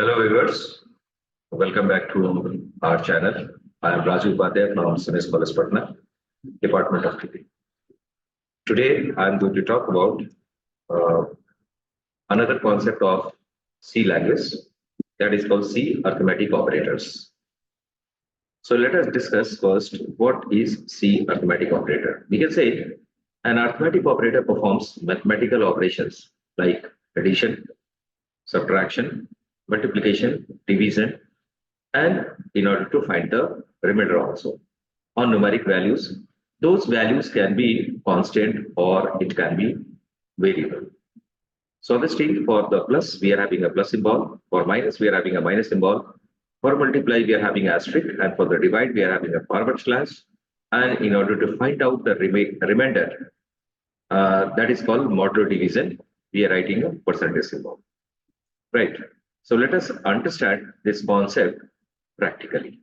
Hello viewers, welcome back to our channel. I am Raju Upadhyay from CIMAGE College, Patna, Department of Degree. Today I am going to talk about uh, another concept of C language, that is called C arithmetic operators. So let us discuss first what is C arithmetic operator. We can say an arithmetic operator performs mathematical operations like addition, subtraction, multiplication, division, and in order to find the remainder also on numeric values. Those values can be constant or it can be variable. So obviously for the plus, we are having a plus symbol. For minus, we are having a minus symbol. For multiply, we are having asterisk. And for the divide, we are having a forward slash. And in order to find out the remainder, that is called modular division, we are writing a percentage symbol. Right. So let us understand this concept practically.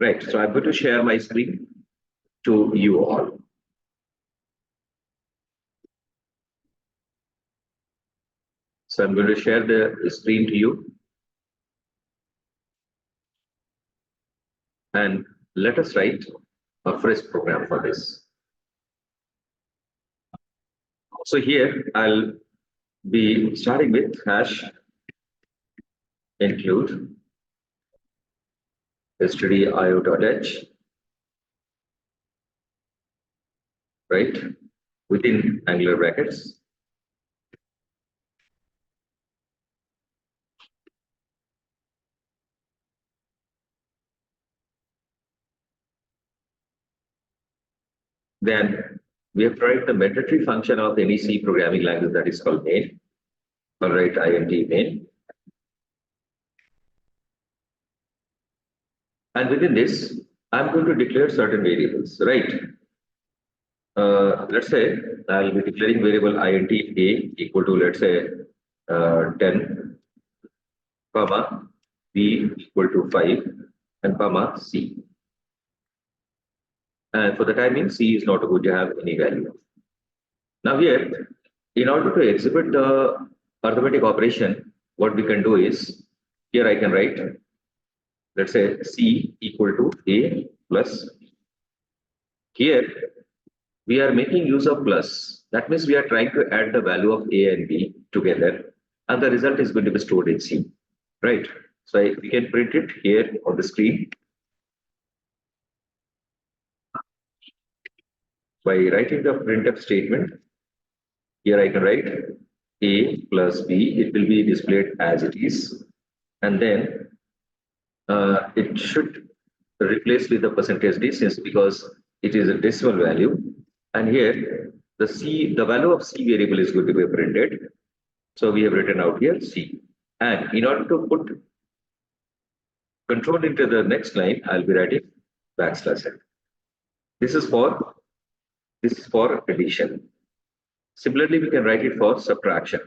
Right. So I'm going to share my screen to you all. So I'm going to share the screen to you. And let us write a fresh program for this. So here I'll be starting with hash include stdio.h, right, within angular brackets. Then we have tried the mandatory function of any C programming language, that is called main. All right, int main. And within this, I'm going to declare certain variables, right? Let's say I'll be declaring variable int a equal to, let's say, 10, comma, b equal to 5, and comma, c. And for the time being, c is not going to have any value. Now here, in order to exhibit the arithmetic operation, what we can do is, here I can write, let's say, c equal to a plus. Here, we are making use of plus. That means we are trying to add the value of a and b together, and the result is going to be stored in C, right? So we can print it here on the screen by writing the printf statement. Here I can write a plus b. It will be displayed as it is, and then it should replace with the percentage d, since because it is a decimal value. And here the value of C variable is going to be printed. So we have written out here C. And in order to put control into the next line, I'll be writing backslash n. This is for addition. Similarly, we can write it for subtraction.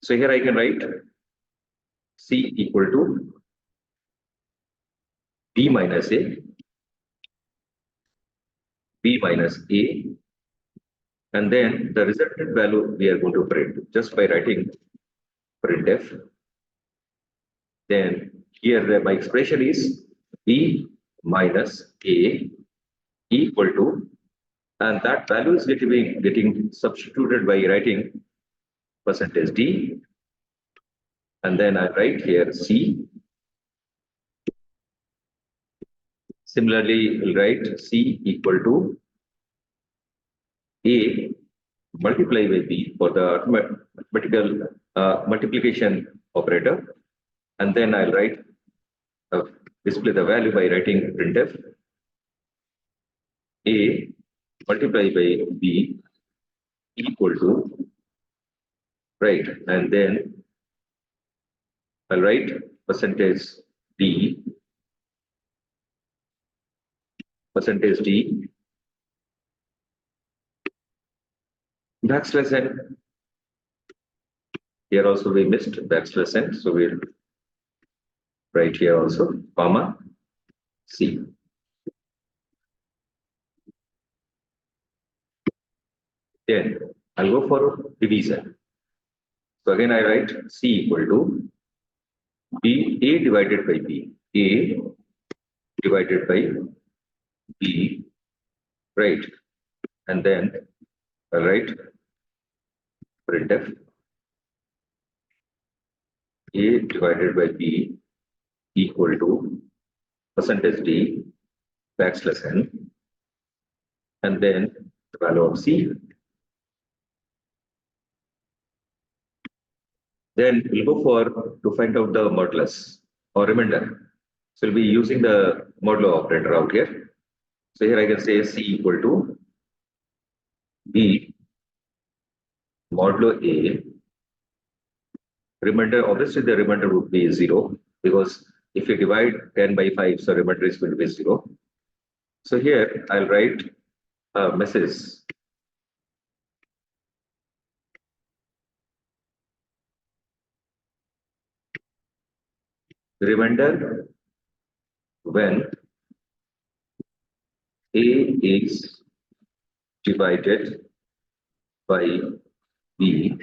So here I can write C equal to B minus A, B minus A, and then the resultant value we are going to print just by writing printf. Then here my expression is B minus A equal to, and that value is getting substituted by writing percentage D, and then I write here C. Similarly, we'll write C equal to A multiply by B for the mathematical multiplication operator, and then I'll write display the value by writing printf A multiply by B equal to, right, and then I'll write percentage D backslash n. Here also we missed backslash n, so we'll write here also comma C. Then I'll go for division. So again I write C equal to A divided by B. A divided by B, right? And then write printf A divided by B equal to percentage D backslash n, and then the value of C. Then we'll go for to find out the modulus or remainder. So we'll be using the modulo operator out here. So here I can say C equal to B modulo A. Remainder, obviously the remainder would be 0 because if you divide 10 by 5, so remainder is going to be 0. So here I'll write a message. Remainder when A is divided by B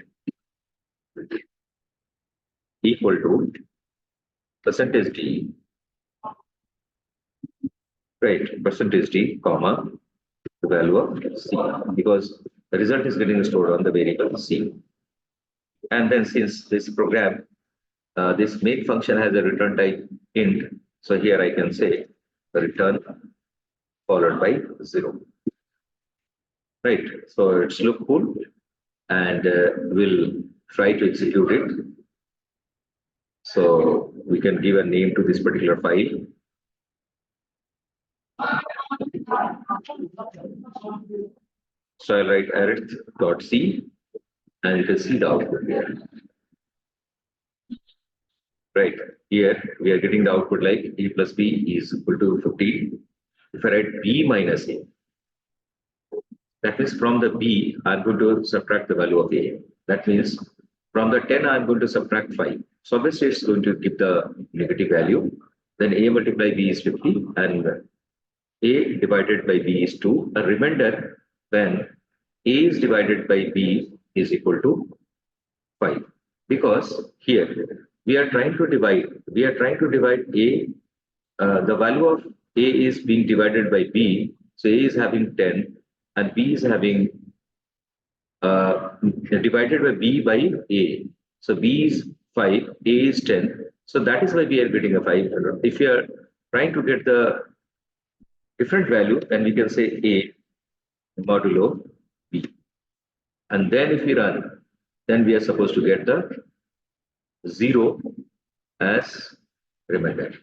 equal to percentage D, right? Percentage D, comma, the value of C, because the result is getting stored on the variable C. And then since this program, this make function has a return type int, so here I can say return followed by 0. Right, so it's look cool, and we'll try to execute it. So we can give a name to this particular file. So I'll write arith.c, and you can see the output here. Right, here we are getting the output like a plus b is equal to 15. If I write b minus a, that means from the b, I'm going to subtract the value of a. That means from the 10, I'm going to subtract 5. So obviously it's going to give the negative value. Then a multiplied b is 50, and a divided by b is 2. A remainder when a is divided by b is equal to 5. Because here we are trying to divide a, the value of a is being divided by b, so a is having 10 and b is having divided by b by a, so b is 5, a is 10, so that is why we are getting a 5. If you are trying to get the different value, then we can say a modulo b, and then if we run, then we are supposed to get the 0 as remainder.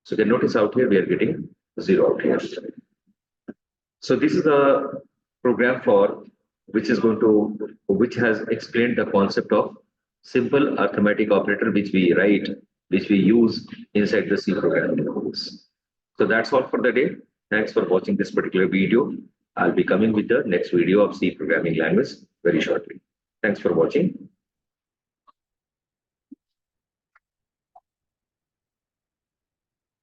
So you can notice out here we are getting 0 out here. So this is the program for which has explained the concept of simple arithmetic operator which we use inside the C programming course. So that's all for the day. Thanks for watching this particular video. I'll be coming with the next video of C programming language very shortly. Thanks for watching.